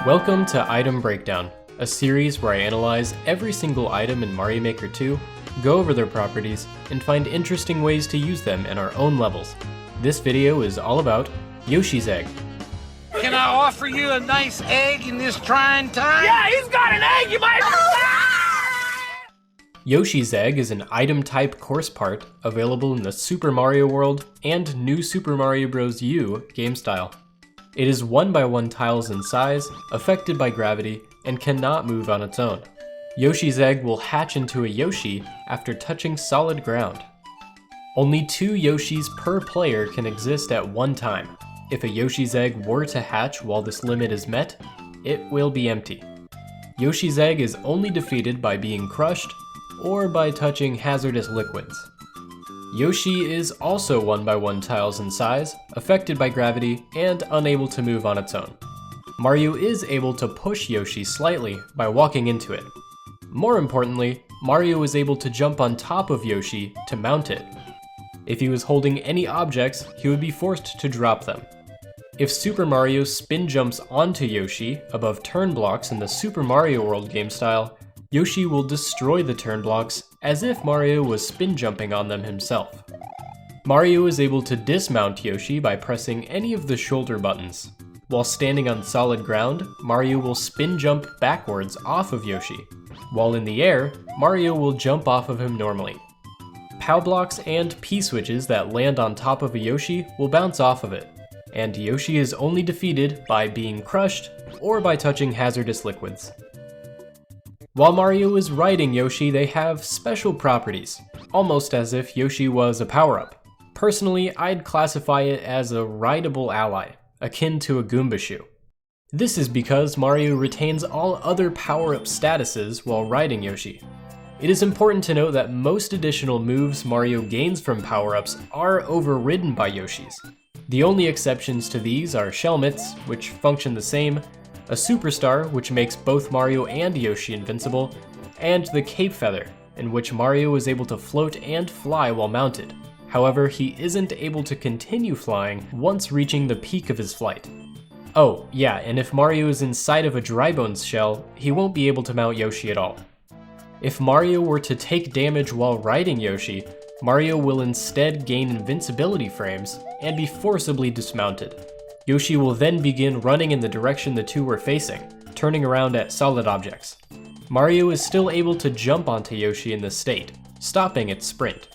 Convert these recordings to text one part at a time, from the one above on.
Welcome to Item Breakdown, a series where I analyze every single item in Mario Maker 2, go over their properties, and find interesting ways to use them in our own levels. This video is all about Yoshi's Egg. Can I offer you a nice egg in this trying time? Yeah, he's got an egg, you might. Yoshi's Egg is an item type course part available in the Super Mario World and New Super Mario Bros. U game style. It is 1x1 tiles in size, affected by gravity, and cannot move on its own. Yoshi's Egg will hatch into a Yoshi after touching solid ground. Only 2 Yoshis per player can exist at one time. If a Yoshi's Egg were to hatch while this limit is met, it will be empty. Yoshi's Egg is only defeated by being crushed or by touching hazardous liquids. Yoshi is also 1x1 tiles in size, affected by gravity, and unable to move on its own. Mario is able to push Yoshi slightly by walking into it. More importantly, Mario is able to jump on top of Yoshi to mount it. If he was holding any objects, he would be forced to drop them. If Super Mario spin jumps onto Yoshi above turn blocks in the Super Mario World game style, Yoshi will destroy the turn blocks as if Mario was spin jumping on them himself. Mario is able to dismount Yoshi by pressing any of the shoulder buttons. While standing on solid ground, Mario will spin jump backwards off of Yoshi. While in the air, Mario will jump off of him normally. POW blocks and P-switches that land on top of a Yoshi will bounce off of it, and Yoshi is only defeated by being crushed or by touching hazardous liquids. While Mario is riding Yoshi, they have special properties, almost as if Yoshi was a power-up. Personally, I'd classify it as a rideable ally, akin to a Goomba shoe. This is because Mario retains all other power-up statuses while riding Yoshi. It is important to note that most additional moves Mario gains from power-ups are overridden by Yoshi's. The only exceptions to these are Shell Mitts, which function the same, a Superstar, which makes both Mario and Yoshi invincible, and the Cape Feather, in which Mario is able to float and fly while mounted. However, he isn't able to continue flying once reaching the peak of his flight. Oh, yeah, and if Mario is inside of a Dry Bones shell, he won't be able to mount Yoshi at all. If Mario were to take damage while riding Yoshi, Mario will instead gain invincibility frames and be forcibly dismounted. Yoshi will then begin running in the direction the two were facing, turning around at solid objects. Mario is still able to jump onto Yoshi in this state, stopping its sprint.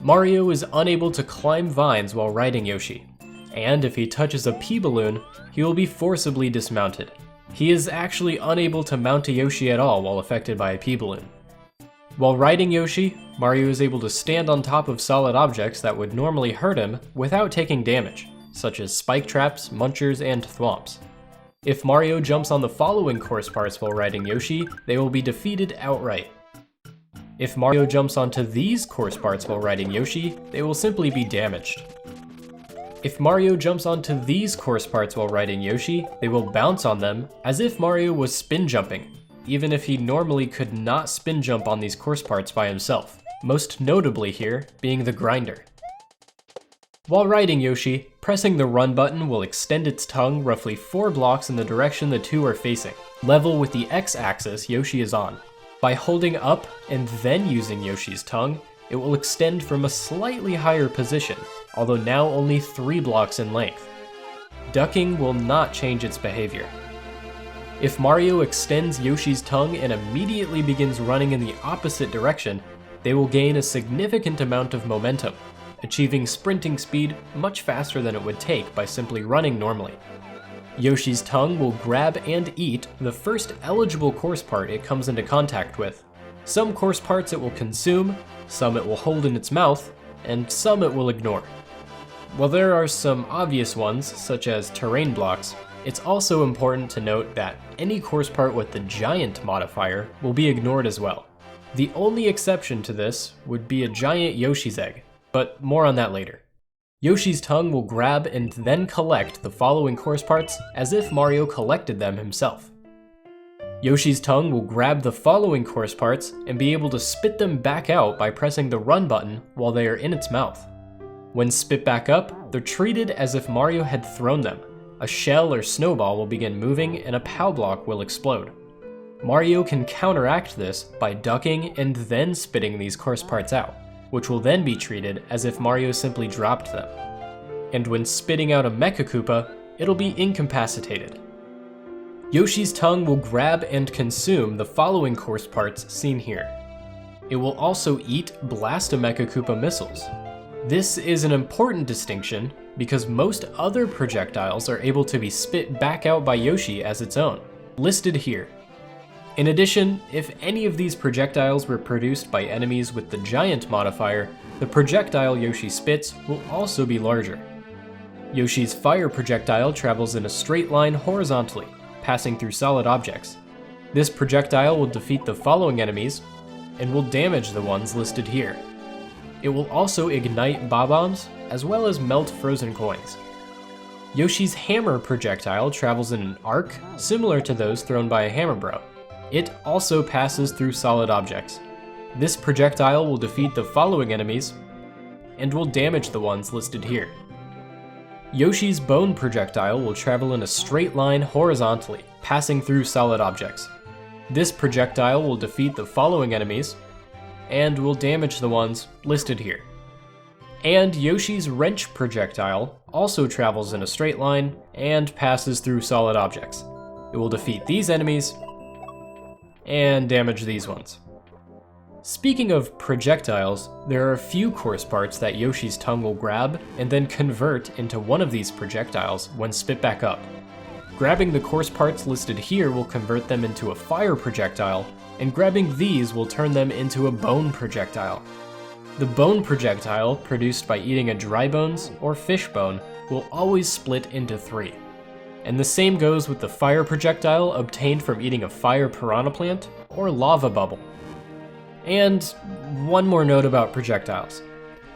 Mario is unable to climb vines while riding Yoshi, and if he touches a P-balloon, he will be forcibly dismounted. He is actually unable to mount a Yoshi at all while affected by a P-balloon. While riding Yoshi, Mario is able to stand on top of solid objects that would normally hurt him without taking damage, such as spike traps, munchers, and thwomps. If Mario jumps on the following course parts while riding Yoshi, they will be defeated outright. If Mario jumps onto these course parts while riding Yoshi, they will simply be damaged. If Mario jumps onto these course parts while riding Yoshi, they will bounce on them as if Mario was spin jumping, even if he normally could not spin jump on these course parts by himself, most notably here being the grinder. While riding Yoshi, pressing the run button will extend its tongue roughly 4 blocks in the direction the two are facing, level with the x-axis Yoshi is on. By holding up and then using Yoshi's tongue, it will extend from a slightly higher position, although now only 3 blocks in length. Ducking will not change its behavior. If Mario extends Yoshi's tongue and immediately begins running in the opposite direction, they will gain a significant amount of momentum, achieving sprinting speed much faster than it would take by simply running normally. Yoshi's tongue will grab and eat the first eligible course part it comes into contact with. Some course parts it will consume, some it will hold in its mouth, and some it will ignore. While there are some obvious ones, such as terrain blocks, it's also important to note that any course part with the giant modifier will be ignored as well. The only exception to this would be a giant Yoshi's Egg, but more on that later. Yoshi's tongue will grab and then collect the following course parts as if Mario collected them himself. Yoshi's tongue will grab the following course parts and be able to spit them back out by pressing the run button while they are in its mouth. When spit back up, they're treated as if Mario had thrown them, a shell or snowball will begin moving and a POW block will explode. Mario can counteract this by ducking and then spitting these course parts out, which will then be treated as if Mario simply dropped them. And when spitting out a Mecha Koopa, it'll be incapacitated. Yoshi's tongue will grab and consume the following course parts seen here. It will also eat Blast-A-Mecha Koopa missiles. This is an important distinction because most other projectiles are able to be spit back out by Yoshi as its own, listed here. In addition, if any of these projectiles were produced by enemies with the giant modifier, the projectile Yoshi spits will also be larger. Yoshi's fire projectile travels in a straight line horizontally, passing through solid objects. This projectile will defeat the following enemies, and will damage the ones listed here. It will also ignite bob-ombs, as well as melt frozen coins. Yoshi's hammer projectile travels in an arc similar to those thrown by a hammer bro. It also passes through solid objects. This projectile will defeat the following enemies, and will damage the ones listed here. Yoshi's bone projectile will travel in a straight line horizontally, passing through solid objects. This projectile will defeat the following enemies, and will damage the ones listed here. And Yoshi's wrench projectile also travels in a straight line and passes through solid objects. It will defeat these enemies, and damage these ones. Speaking of projectiles, there are a few course parts that Yoshi's tongue will grab and then convert into one of these projectiles when spit back up. Grabbing the course parts listed here will convert them into a fire projectile, and grabbing these will turn them into a bone projectile. The bone projectile, produced by eating a dry bones or fish bone, will always split into 3. And the same goes with the fire projectile obtained from eating a fire piranha plant or lava bubble. And one more note about projectiles.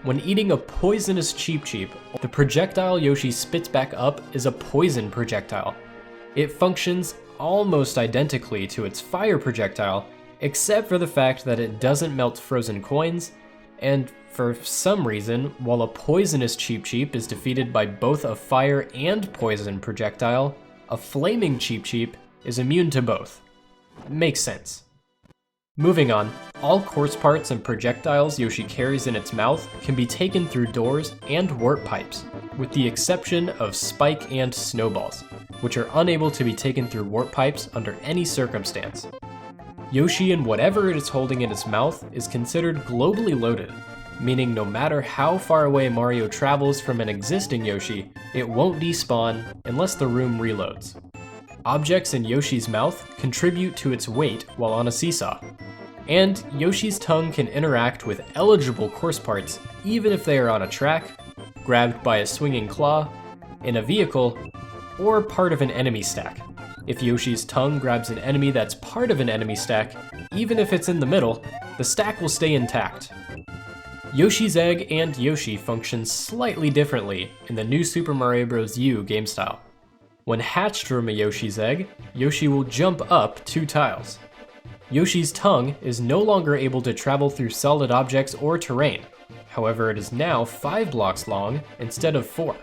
When eating a poisonous Cheep Cheep, the projectile Yoshi spits back up is a poison projectile. It functions almost identically to its fire projectile, except for the fact that it doesn't melt frozen coins, and for some reason, while a poisonous Cheep Cheep is defeated by both a fire and poison projectile, a flaming Cheep Cheep is immune to both. Makes sense. Moving on, all course parts and projectiles Yoshi carries in its mouth can be taken through doors and warp pipes, with the exception of Spike and Snowballs, which are unable to be taken through warp pipes under any circumstance. Yoshi and whatever it is holding in its mouth is considered globally loaded, meaning no matter how far away Mario travels from an existing Yoshi, it won't despawn unless the room reloads. Objects in Yoshi's mouth contribute to its weight while on a seesaw. And Yoshi's tongue can interact with eligible course parts even if they are on a track, grabbed by a swinging claw, in a vehicle, or part of an enemy stack. If Yoshi's tongue grabs an enemy that's part of an enemy stack, even if it's in the middle, the stack will stay intact. Yoshi's egg and Yoshi function slightly differently in the new Super Mario Bros. U game style. When hatched from a Yoshi's egg, Yoshi will jump up 2 tiles. Yoshi's tongue is no longer able to travel through solid objects or terrain. However, it is now 5 blocks long instead of 4.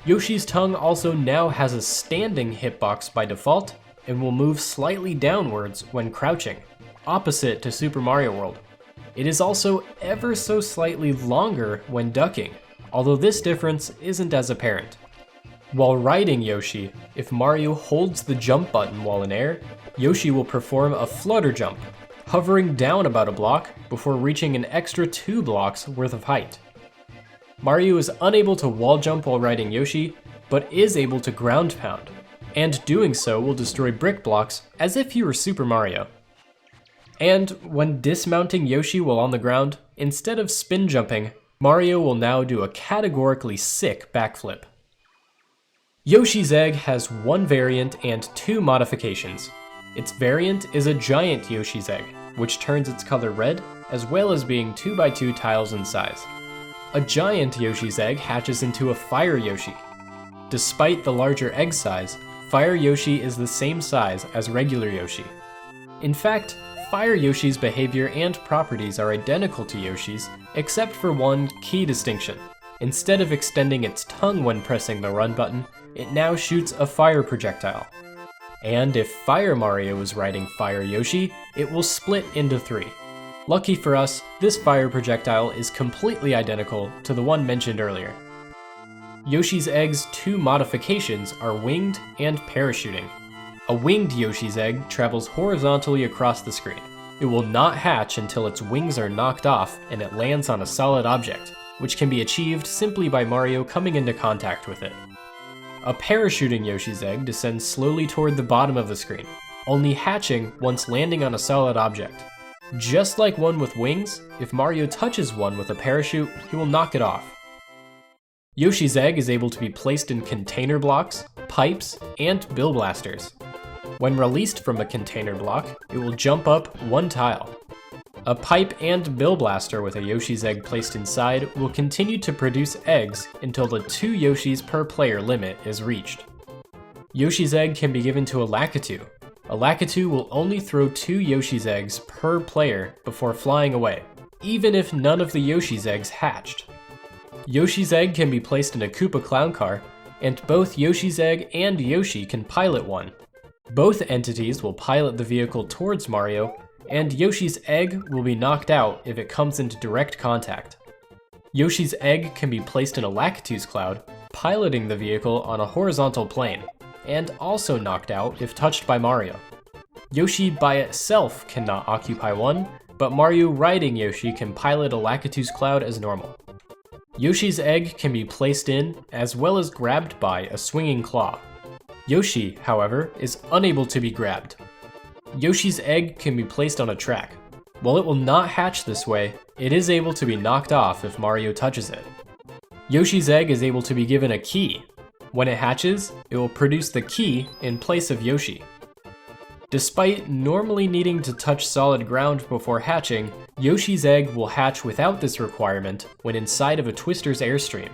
Yoshi's tongue also now has a standing hitbox by default and will move slightly downwards when crouching, opposite to Super Mario World. It is also ever so slightly longer when ducking, although this difference isn't as apparent. While riding Yoshi, if Mario holds the jump button while in air, Yoshi will perform a flutter jump, hovering down about a block before reaching an extra 2 blocks worth of height. Mario is unable to wall jump while riding Yoshi, but is able to ground pound, and doing so will destroy brick blocks as if he were Super Mario. And when dismounting Yoshi while on the ground, instead of spin jumping, Mario will now do a categorically sick backflip. Yoshi's egg has 1 variant and 2 modifications. Its variant is a giant Yoshi's egg, which turns its color red, as well as being 2x2 tiles in size. A giant Yoshi's egg hatches into a Fire Yoshi. Despite the larger egg size, Fire Yoshi is the same size as regular Yoshi. In fact, Fire Yoshi's behavior and properties are identical to Yoshi's, except for one key distinction. Instead of extending its tongue when pressing the run button, it now shoots a fire projectile. And if Fire Mario is riding Fire Yoshi, it will split into 3. Lucky for us, this fire projectile is completely identical to the one mentioned earlier. Yoshi's Egg's 2 modifications are winged and parachuting. A winged Yoshi's Egg travels horizontally across the screen. It will not hatch until its wings are knocked off and it lands on a solid object, which can be achieved simply by Mario coming into contact with it. A parachuting Yoshi's Egg descends slowly toward the bottom of the screen, only hatching once landing on a solid object. Just like one with wings, if Mario touches one with a parachute, he will knock it off. Yoshi's Egg is able to be placed in container blocks, pipes, and bill blasters. When released from a container block, it will jump up 1 tile. A pipe and bill blaster with a Yoshi's Egg placed inside will continue to produce eggs until the 2 Yoshis per player limit is reached. Yoshi's Egg can be given to a Lakitu. A Lakitu will only throw 2 Yoshi's Eggs per player before flying away, even if none of the Yoshi's Eggs hatched. Yoshi's Egg can be placed in a Koopa Clown Car, and both Yoshi's Egg and Yoshi can pilot one. Both entities will pilot the vehicle towards Mario, and Yoshi's Egg will be knocked out if it comes into direct contact. Yoshi's Egg can be placed in a Lakitu's cloud, piloting the vehicle on a horizontal plane, and also knocked out if touched by Mario. Yoshi by itself cannot occupy one, but Mario riding Yoshi can pilot a Lakitu's cloud as normal. Yoshi's Egg can be placed in, as well as grabbed by, a swinging claw. Yoshi, however, is unable to be grabbed. Yoshi's Egg can be placed on a track. While it will not hatch this way, it is able to be knocked off if Mario touches it. Yoshi's Egg is able to be given a key. When it hatches, it will produce the key in place of Yoshi. Despite normally needing to touch solid ground before hatching, Yoshi's Egg will hatch without this requirement when inside of a Twister's Airstream.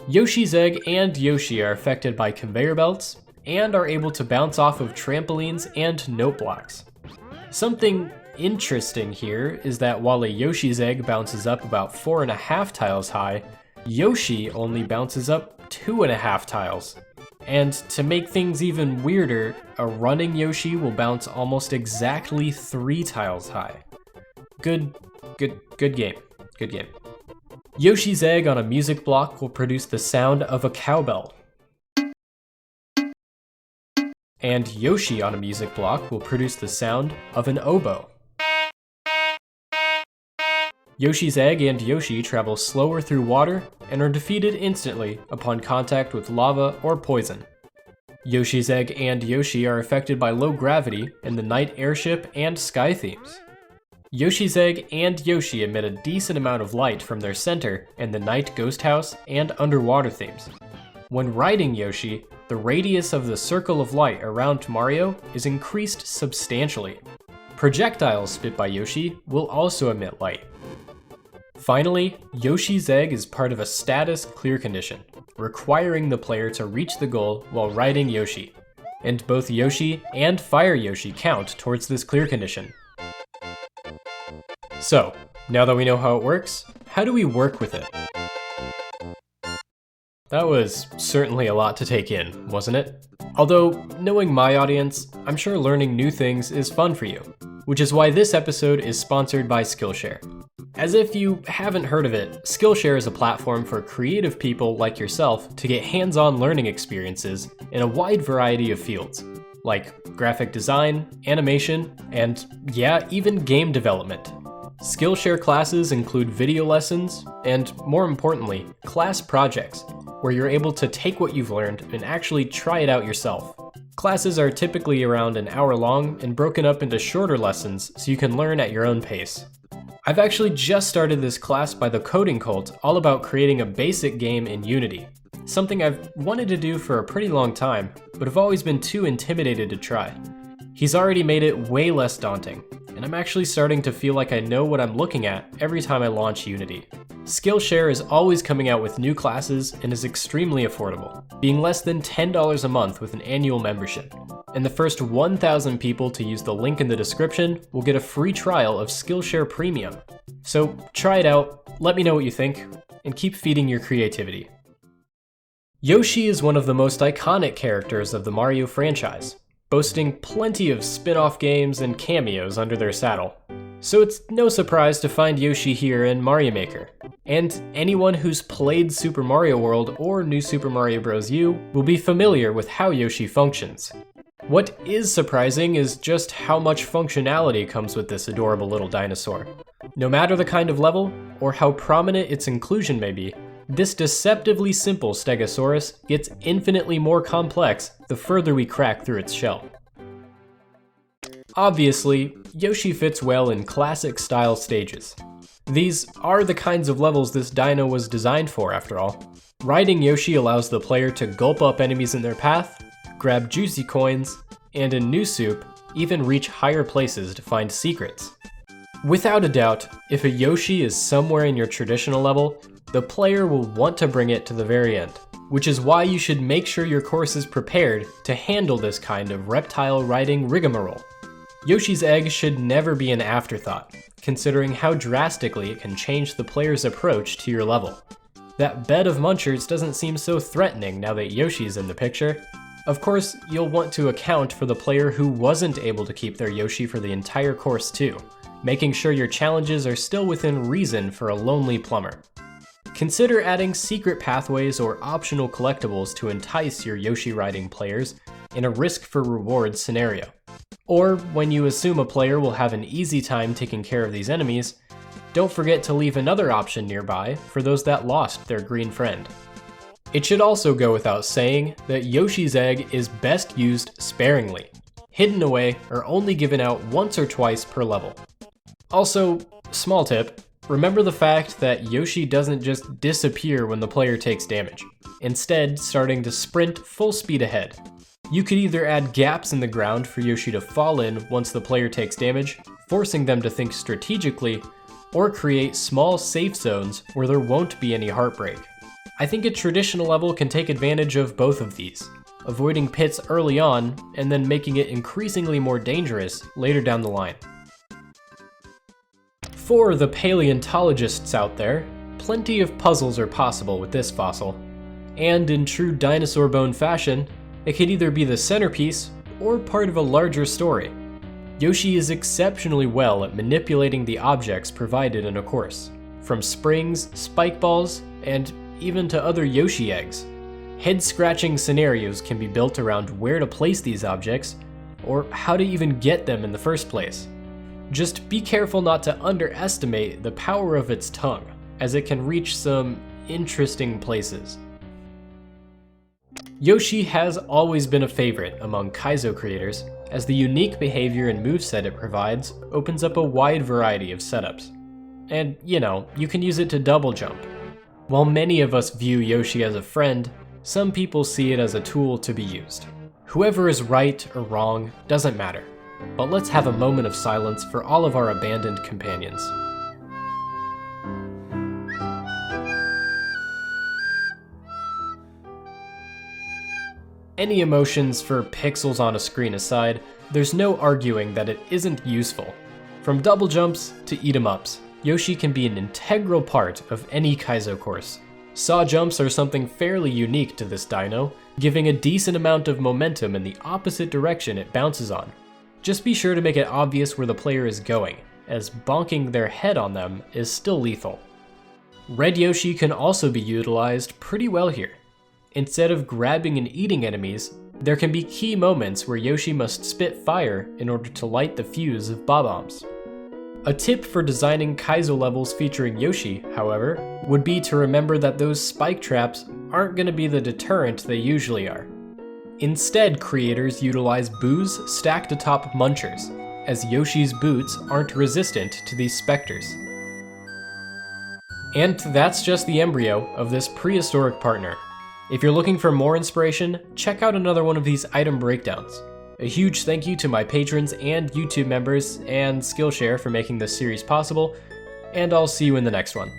Yoshi's Egg and Yoshi are affected by conveyor belts, and are able to bounce off of trampolines and note blocks. Something interesting here is that while a Yoshi's Egg bounces up about 4.5 tiles high, Yoshi only bounces up 2.5 tiles. And to make things even weirder, a running Yoshi will bounce almost exactly 3 tiles high. Good game. Good game. Yoshi's Egg on a music block will produce the sound of a cowbell. And Yoshi on a music block will produce the sound of an oboe. Yoshi's Egg and Yoshi travel slower through water and are defeated instantly upon contact with lava or poison. Yoshi's Egg and Yoshi are affected by low gravity in the night airship and sky themes. Yoshi's Egg and Yoshi emit a decent amount of light from their center in the night ghost house and underwater themes. When riding Yoshi, the radius of the circle of light around Mario is increased substantially. Projectiles spit by Yoshi will also emit light. Finally, Yoshi's Egg is part of a status clear condition, requiring the player to reach the goal while riding Yoshi, and both Yoshi and Fire Yoshi count towards this clear condition. So, now that we know how it works, how do we work with it? That was certainly a lot to take in, wasn't it? Although, knowing my audience, I'm sure learning new things is fun for you, which is why this episode is sponsored by Skillshare. As if you haven't heard of it, Skillshare is a platform for creative people like yourself to get hands-on learning experiences in a wide variety of fields, like graphic design, animation, and yeah, even game development. Skillshare classes include video lessons, and more importantly, class projects, where you're able to take what you've learned and actually try it out yourself. Classes are typically around an hour long and broken up into shorter lessons so you can learn at your own pace. I've actually just started this class by the Coding Cult all about creating a basic game in Unity, something I've wanted to do for a pretty long time, but have always been too intimidated to try. He's already made it way less daunting, and I'm actually starting to feel like I know what I'm looking at every time I launch Unity. Skillshare is always coming out with new classes and is extremely affordable, being less than $10 a month with an annual membership. And the first 1,000 people to use the link in the description will get a free trial of Skillshare Premium. So try it out, let me know what you think, and keep feeding your creativity. Yoshi is one of the most iconic characters of the Mario franchise, boasting plenty of spin-off games and cameos under their saddle. So it's no surprise to find Yoshi here in Mario Maker. And anyone who's played Super Mario World or New Super Mario Bros. U will be familiar with how Yoshi functions. What is surprising is just how much functionality comes with this adorable little dinosaur. No matter the kind of level, or how prominent its inclusion may be, this deceptively simple Stegosaurus gets infinitely more complex the further we crack through its shell. Obviously, Yoshi fits well in classic style stages. These are the kinds of levels this dino was designed for, after all. Riding Yoshi allows the player to gulp up enemies in their path, grab juicy coins, and in New Soup, even reach higher places to find secrets. Without a doubt, if a Yoshi is somewhere in your traditional level, the player will want to bring it to the very end, which is why you should make sure your course is prepared to handle this kind of reptile riding rigmarole. Yoshi's egg should never be an afterthought, considering how drastically it can change the player's approach to your level. That bed of munchers doesn't seem so threatening now that Yoshi's in the picture. Of course, you'll want to account for the player who wasn't able to keep their Yoshi for the entire course too, making sure your challenges are still within reason for a lonely plumber. Consider adding secret pathways or optional collectibles to entice your Yoshi riding players in a risk for reward scenario. Or when you assume a player will have an easy time taking care of these enemies, don't forget to leave another option nearby for those that lost their green friend. It should also go without saying that Yoshi's egg is best used sparingly, hidden away or only given out once or twice per level. Also, small tip, remember the fact that Yoshi doesn't just disappear when the player takes damage, instead starting to sprint full speed ahead. You could either add gaps in the ground for Yoshi to fall in once the player takes damage, forcing them to think strategically, or create small safe zones where there won't be any heartbreak. I think a traditional level can take advantage of both of these, avoiding pits early on and then making it increasingly more dangerous later down the line. For the paleontologists out there, plenty of puzzles are possible with this fossil, and in true dinosaur bone fashion, it could either be the centerpiece or part of a larger story. Yoshi is exceptionally well at manipulating the objects provided in a course, from springs, spike balls, and even to other Yoshi eggs. Head-scratching scenarios can be built around where to place these objects, or how to even get them in the first place. Just be careful not to underestimate the power of its tongue, as it can reach some interesting places. Yoshi has always been a favorite among Kaizo creators, as the unique behavior and moveset it provides opens up a wide variety of setups. And, you can use it to double jump. While many of us view Yoshi as a friend, some people see it as a tool to be used. Whoever is right or wrong doesn't matter, but let's have a moment of silence for all of our abandoned companions. Any emotions for pixels on a screen aside, there's no arguing that it isn't useful. From double jumps to eat-em-ups, Yoshi can be an integral part of any Kaizo course. Saw jumps are something fairly unique to this dino, giving a decent amount of momentum in the opposite direction it bounces on. Just be sure to make it obvious where the player is going, as bonking their head on them is still lethal. Red Yoshi can also be utilized pretty well here. Instead of grabbing and eating enemies, there can be key moments where Yoshi must spit fire in order to light the fuse of bob-ombs. A tip for designing Kaizo levels featuring Yoshi, however, would be to remember that those spike traps aren't going to be the deterrent they usually are. Instead, creators utilize boos stacked atop munchers, as Yoshi's boots aren't resistant to these specters. And that's just the embryo of this prehistoric partner. If you're looking for more inspiration, check out another one of these item breakdowns. A huge thank you to my patrons and YouTube members and Skillshare for making this series possible, and I'll see you in the next one.